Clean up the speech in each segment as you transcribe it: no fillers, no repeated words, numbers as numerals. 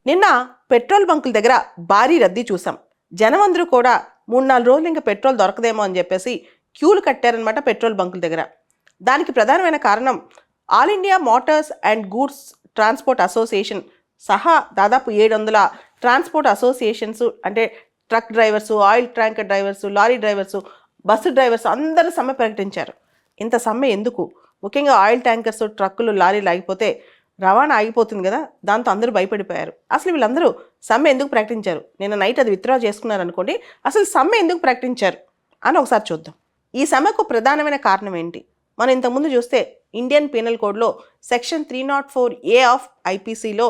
నిన్న పెట్రోల్ బంకుల దగ్గర భారీ రద్దీ చూసాం. జనం అందరూ కూడా 3-4 రోజులు ఇంకా పెట్రోల్ దొరకదేమో అని చెప్పేసి క్యూలు కట్టారనమాట పెట్రోల్ బంకుల దగ్గర. దానికి ప్రధానమైన కారణం all India Motors and goods transport association సహా దాదాపు 700 ట్రాన్స్పోర్ట్ అసోసియేషన్స్, అంటే truck drivers, oil tanker drivers, lorry drivers, bus drivers అందరూ సమ్మె ప్రకటించారు. ఇంత సమ్మె ఎందుకు? ముఖ్యంగా ఆయిల్ ట్యాంకర్స్, ట్రక్కులు, లారీలు ఆగిపోతే రవాణా ఆగిపోతుంది కదా, దాంతో అందరూ భయపడిపోయారు. అసలు వీళ్ళందరూ సమ్మె ఎందుకు ప్రకటించారు? నిన్న నైట్ అది విత్డ్రా చేసుకున్నారు అనుకోండి, అసలు సమ్మె ఎందుకు ప్రకటించారు అని ఒకసారి చూద్దాం. ఈ సమ్మెకు ప్రధానమైన కారణం ఏంటి? మనం ఇంతకుముందు చూస్తే ఇండియన్ పీనల్ కోడ్లో సెక్షన్ 304A ఆఫ్ ఐపీసీలో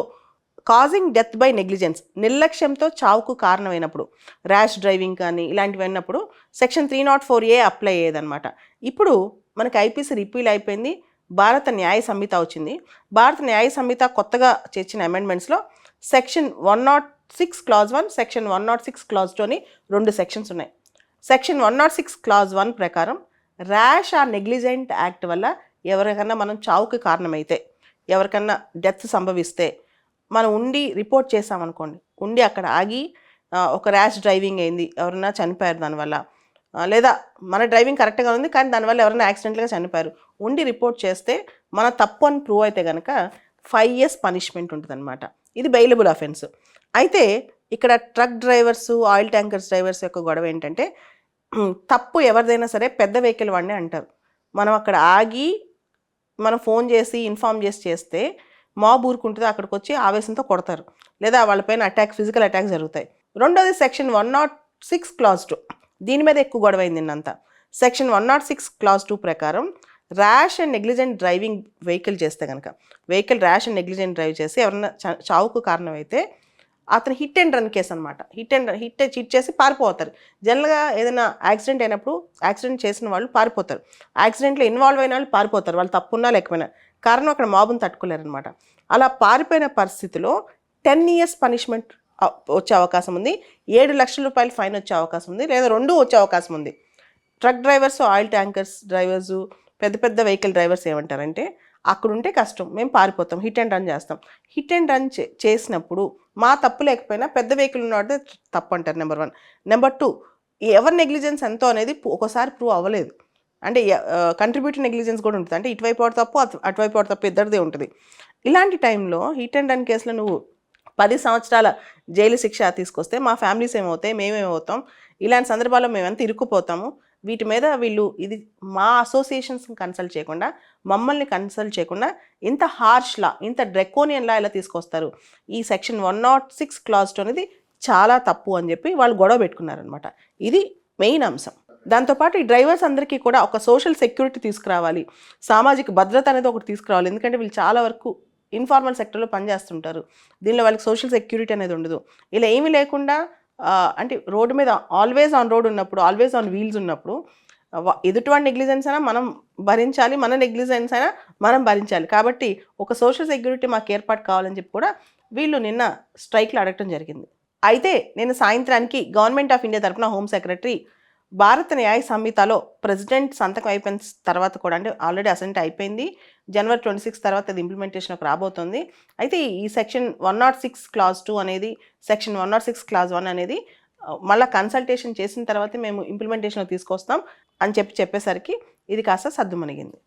కాజింగ్ డెత్ బై నెగ్లిజెన్స్, నిర్లక్ష్యంతో చావుకు కారణమైనప్పుడు, ర్యాష్ డ్రైవింగ్ కానీ ఇలాంటివి అయినప్పుడు సెక్షన్ 304A అప్లై అయ్యేదన్నమాట. ఇప్పుడు మనకి ఐపీసీ రిపీల్ అయిపోయింది, భారత న్యాయ సంహిత వచ్చింది. భారత న్యాయ సంహిత కొత్తగా చేర్చిన అమెండ్మెంట్స్లో సెక్షన్ 106 క్లాజ్ 1, సెక్షన్ 106 క్లాజ్ 2 అని 2 సెక్షన్స్ ఉన్నాయి. సెక్షన్ 106 క్లాజ్ 1 ప్రకారం ర్యాష్ ఆర్ నెగ్లిజెంట్ యాక్ట్ వల్ల ఎవరికన్నా మనం చావుకి కారణమైతే, ఎవరికన్నా డెత్ సంభవిస్తే మనం ఉండి రిపోర్ట్ చేసామనుకోండి, ఉండి అక్కడ ఆగి ఒక ర్యాష్ డ్రైవింగ్ అయింది, ఎవరైనా చనిపోయారు దానివల్ల, లేదా మన డ్రైవింగ్ కరెక్ట్గా ఉంది కానీ దానివల్ల ఎవరైనా యాక్సిడెంట్గా చనిపోయారు, ఉండి రిపోర్ట్ చేస్తే మన తప్పు అని ప్రూవ్ అయితే కనుక 5 years పనిష్మెంట్ ఉంటుందన్నమాట. ఇది బెయిలబుల్ అఫెన్స్. అయితే ఇక్కడ truck drivers, oil tankers drivers యొక్క గొడవ ఏంటంటే, తప్పు ఎవరిదైనా సరే పెద్ద వెహికల్ వాడినే అంటారు. మనం అక్కడ ఆగి మనం ఫోన్ చేసి ఇన్ఫామ్ చేసి చేస్తే మాబ్ ఊరుకుంటుంది, అక్కడికి వచ్చి ఆవేశంతో కొడతారు, లేదా వాళ్ళపైన ఫిజికల్ అటాక్స్ జరుగుతాయి. రెండోది సెక్షన్ 106 క్లాజ్ 2, దీని మీద ఎక్కువ గొడవైంది నిన్నంతా. సెక్షన్ 106 క్లాజ్ 2 ప్రకారం rash and negligent driving vehicle చేస్తే కనుక, vehicle rash and negligent drive చేసి ఎవరైనా చావుకు కారణమైతే అతను హిట్ అండ్ రన్ కేసు అనమాట. హిట్ చేసి పారిపోతారు. జనరల్గా ఏదైనా యాక్సిడెంట్ అయినప్పుడు యాక్సిడెంట్ చేసిన వాళ్ళు పారిపోతారు, యాక్సిడెంట్లో ఇన్వాల్వ్ అయిన వాళ్ళు పారిపోతారు, వాళ్ళు తప్పున్నా లేకపోయినా. కారణం అక్కడ మాబుని తట్టుకోలేరనమాట. అలా పారిపోయిన పరిస్థితిలో 10 years పనిష్మెంట్ వచ్చే అవకాశం ఉంది, 7 లక్షల రూపాయలు ఫైన్ వచ్చే అవకాశం ఉంది, లేదా 2 వచ్చే అవకాశం ఉంది. Truck drivers, oil tankers drivers, పెద్ద పెద్ద వెహికల్ డ్రైవర్స్ ఏమంటారంటే, అక్కడుంటే కష్టం, మేము పారిపోతాం, హిట్ అండ్ రన్ చేస్తాం. హిట్ అండ్ రన్ చేసినప్పుడు మా తప్పు లేకపోయినా పెద్ద వెహికల్ ఉన్నవాడే తప్పు అంటారు, నెంబర్ 1. నెంబర్ 2, ఎవరి నెగ్లిజెన్స్ ఎంతో అనేది ఒకసారి ప్రూవ్ అవ్వలేదు, అంటే కంట్రిబ్యూటరీ నెగ్లిజెన్స్ కూడా ఉంటుంది, అంటే ఇటువైపు వాడు తప్పు అటువైపు వాడు తప్పు ఇద్దరిదే ఉంటుంది. ఇలాంటి టైంలో హిట్ అండ్ రన్ కేసులో నువ్వు 10 సంవత్సరాల జైలు శిక్ష తీసుకొస్తే మా ఫ్యామిలీస్ ఏమవుతాయి, మేమేమవుతాం, ఇలాంటి సందర్భాల్లో మేమెంత ఇరుక్కుపోతాము. వీటి మీద వీళ్ళు ఇది మా అసోసియేషన్స్ని కన్సల్ట్ చేయకుండా, మమ్మల్ని కన్సల్ట్ చేయకుండా ఇంత హార్ష్లా, ఇంత డ్రెకోనియన్లా ఇలా తీసుకొస్తారు. ఈ సెక్షన్ 106 క్లాజ్ 2 అనేది చాలా తప్పు అని చెప్పి వాళ్ళు గొడవ పెట్టుకున్నారనమాట. ఇది మెయిన్ అంశం. దాంతోపాటు ఈ డ్రైవర్స్ అందరికీ కూడా ఒక సోషల్ సెక్యూరిటీ తీసుకురావాలి, సామాజిక భద్రత అనేది ఒకటి తీసుకురావాలి. ఎందుకంటే వీళ్ళు చాలా వరకు ఇన్ఫార్మల్ సెక్టర్లో పనిచేస్తుంటారు, దీనిలో వాళ్ళకి సోషల్ సెక్యూరిటీ అనేది ఉండదు. ఇలా ఏమీ లేకుండా అంటే రోడ్డు మీద ఆల్వేస్ ఆన్ రోడ్ ఉన్నప్పుడు, ఆల్వేస్ ఆన్ వీల్స్ ఉన్నప్పుడు ఎదుటివాడి నెగ్లిజెన్స్ అయినా మనం భరించాలి, మన నెగ్లిజెన్స్ అయినా మనం భరించాలి. కాబట్టి ఒక సోషల్ సెక్యూరిటీ మాకు ఏర్పాటు కావాలని చెప్పి కూడా వీళ్ళు నిన్న స్ట్రైక్లో అడగటం జరిగింది. అయితే నేను సాయంత్రానికి గవర్నమెంట్ ఆఫ్ ఇండియా తరఫున హోమ్ సెక్రటరీ భారత న్యాయ సంహితలో ప్రెసిడెంట్ సంతకం అయిపోయిన తర్వాత కూడా, అంటే ఆల్రెడీ అసెంట్ అయిపోయింది, January 26 తర్వాత అది ఇంప్లిమెంటేషన్కి రాబోతుంది. అయితే ఈ సెక్షన్ 106 క్లాజ్ 2 అనేది, సెక్షన్ 106 క్లాజ్ 1 అనేది మళ్ళీ కన్సల్టేషన్ చేసిన తర్వాతే మేము ఇంప్లిమెంటేషన్లో తీసుకొస్తాం అని చెప్పేసరికి ఇది కాస్త సద్దుమణిగింది.